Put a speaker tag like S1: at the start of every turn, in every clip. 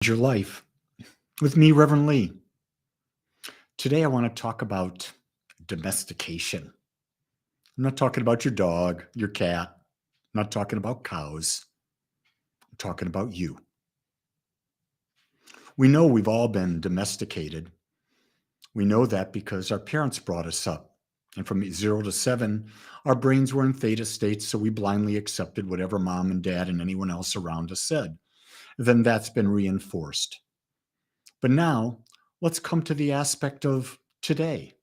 S1: Your life with me, Reverend Lee. Today, I want to talk about domestication. I'm not talking about your dog, your cat. I'm not talking about cows. I'm talking about you. We know we've all been domesticated. We know that because our parents brought us up. And from 0 to 7, our brains were in theta states, so we blindly accepted whatever mom and dad and anyone else around us said. Then that's been reinforced. But now, let's come to the aspect of today.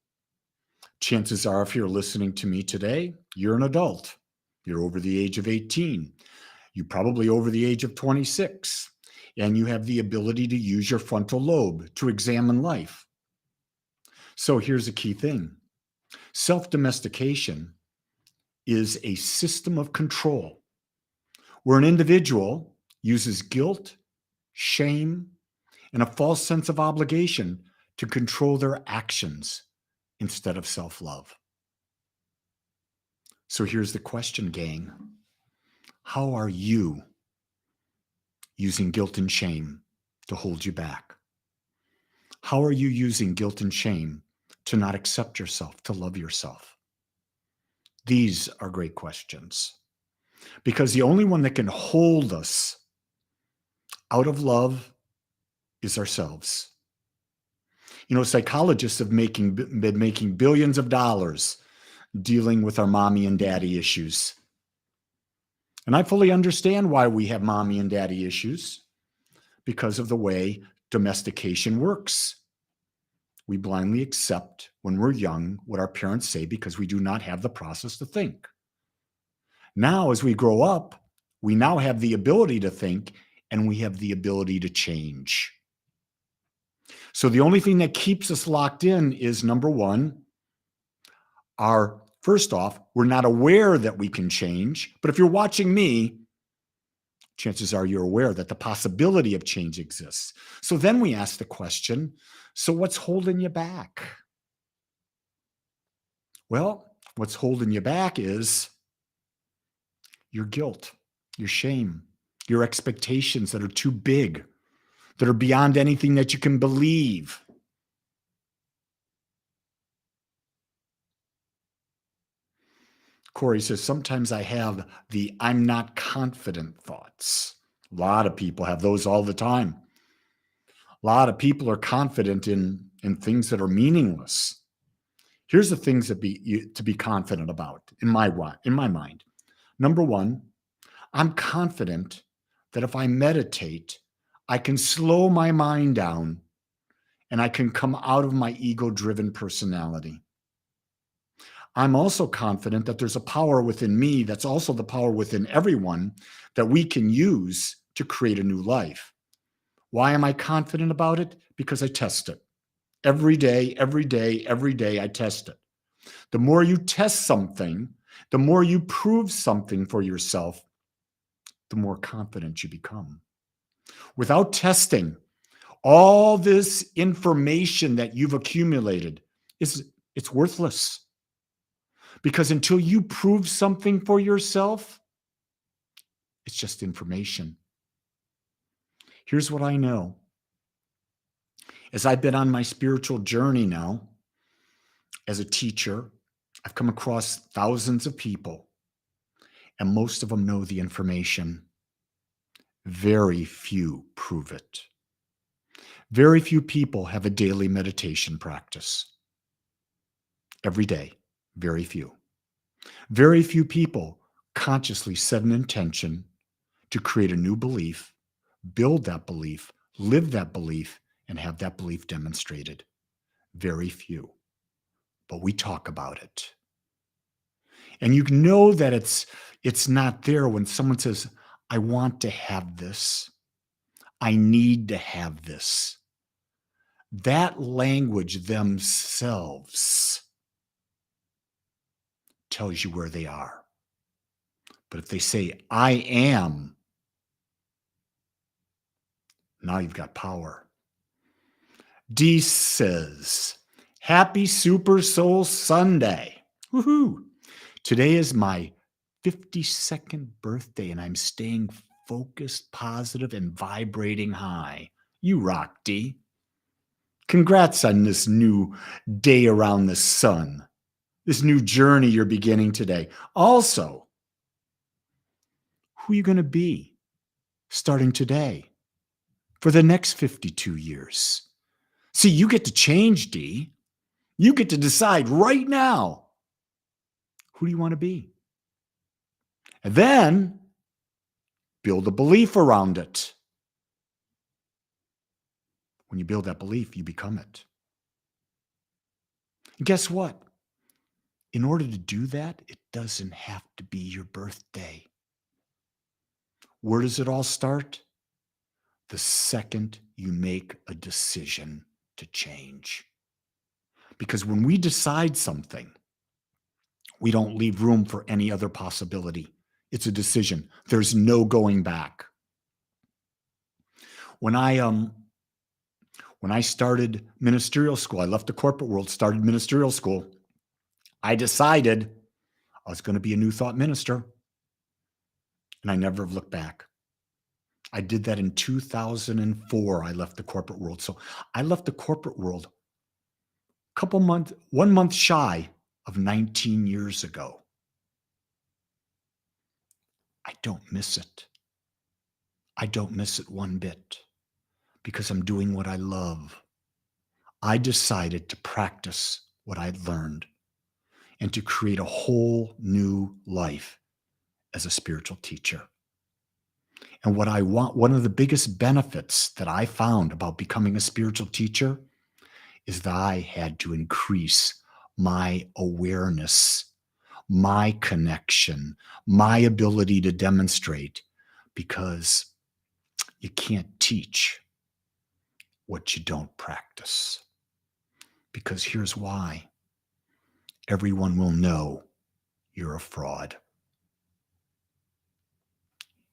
S1: Chances are, if you're listening to me today, you're an adult. You're over the age of 18. You're probably over the age of 26. And you have the ability to use your frontal lobe to examine life. So here's a key thing. Self-domestication is a system of control where an individual uses guilt, shame, and a false sense of obligation to control their actions instead of self-love. So here's the question, gang. How are you using guilt and shame to hold you back? How are you using guilt and shame to not accept yourself, to love yourself? These are great questions, because the only one that can hold us out of love is ourselves. Psychologists have been making billions of dollars dealing with our mommy and daddy issues. And I fully understand why we have mommy and daddy issues, because of the way domestication works. We blindly accept when we're young what our parents say because we do not have the process to think. Now, as we grow up, we now have the ability to think and we have the ability to change. So the only thing that keeps us locked in is, number one, first off, we're not aware that we can change. But if you're watching me, chances are you're aware that the possibility of change exists. So then we ask the question, so what's holding you back? Well, what's holding you back is your guilt, your shame, your expectations that are too big, that are beyond anything that you can believe. Corey says, sometimes I have the I'm not confident thoughts. A lot of people have those all the time. A lot of people are confident in things that are meaningless. Here's the things to be confident about in my mind. Number one, I'm confident that if I meditate, I can slow my mind down and I can come out of my ego-driven personality. I'm also confident that there's a power within me that's also the power within everyone that we can use to create a new life. Why am I confident about it? Because I test it. Every day, I test it. The more you test something, the more you prove something for yourself, the more confident you become. Without testing, all this information that you've accumulated it's worthless. Because until you prove something for yourself, it's just information. Here's what I know. As I've been on my spiritual journey now, as a teacher, I've come across thousands of people, and most of them know the information. Very few prove it. Very few people have a daily meditation practice. Every day, very few. Very few people consciously set an intention to create a new belief, build that belief, live that belief, and have that belief demonstrated. Very few. But we talk about it. And you know that it's not there when someone says, I want to have this. I need to have this. That language themselves tells you where they are. But if they say, I am, now you've got power. D says, Happy Super Soul Sunday. Woohoo! Today is my 52nd birthday, and I'm staying focused, positive, and vibrating high. You rock, D. Congrats on this new day around the sun, this new journey you're beginning today. Also, who are you going to be starting today for the next 52 years? See, you get to change, D. You get to decide right now, who do you want to be? And then build a belief around it. When you build that belief, you become it. And guess what? In order to do that, it doesn't have to be your birthday. Where does it all start? The second you make a decision to change. Because when we decide something, we don't leave room for any other possibility. It's a decision. There's no going back. When I started ministerial school, I left the corporate world, started ministerial school. I decided I was going to be a New Thought minister, and I never have looked back. I did that in 2004. I left the corporate world. So I left the corporate world couple months, 1 month shy of 19 years ago. I don't miss it. I don't miss it one bit because I'm doing what I love. I decided to practice what I'd learned and to create a whole new life as a spiritual teacher. And what I want, one of the biggest benefits that I found about becoming a spiritual teacher is that I had to increase my awareness, my connection, my ability to demonstrate, because you can't teach what you don't practice. Because here's why. Everyone will know you're a fraud.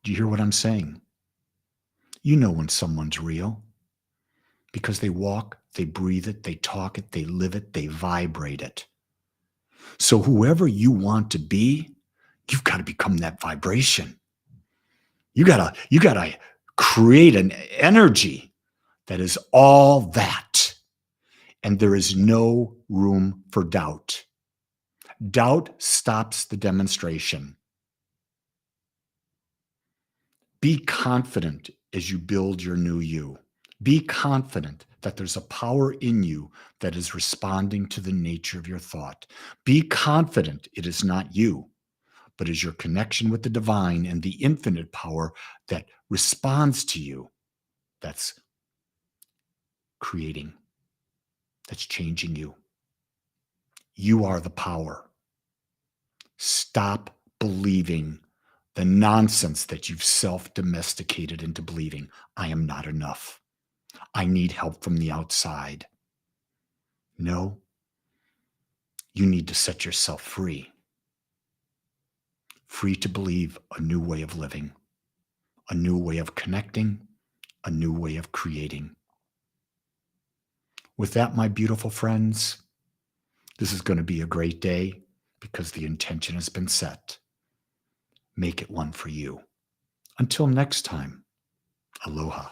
S1: Do you hear what I'm saying? You know when someone's real because they walk, they breathe it, they talk it, they live it, they vibrate it. So whoever you want to be, you've got to become that vibration. You gotta create an energy that is all that. And there is no room for doubt. Doubt stops the demonstration. Be confident as you build your new you. Be confident that there's a power in you that is responding to the nature of your thought. Be confident it is not you, but is your connection with the divine and the infinite power that responds to you, that's creating, that's changing you. You are the power. Stop believing the nonsense that you've self-domesticated into believing. I am not enough. I need help from the outside. No, you need to set yourself free. Free to believe a new way of living, a new way of connecting, a new way of creating. With that, my beautiful friends, this is going to be a great day because the intention has been set. Make it one for you. Until next time, aloha.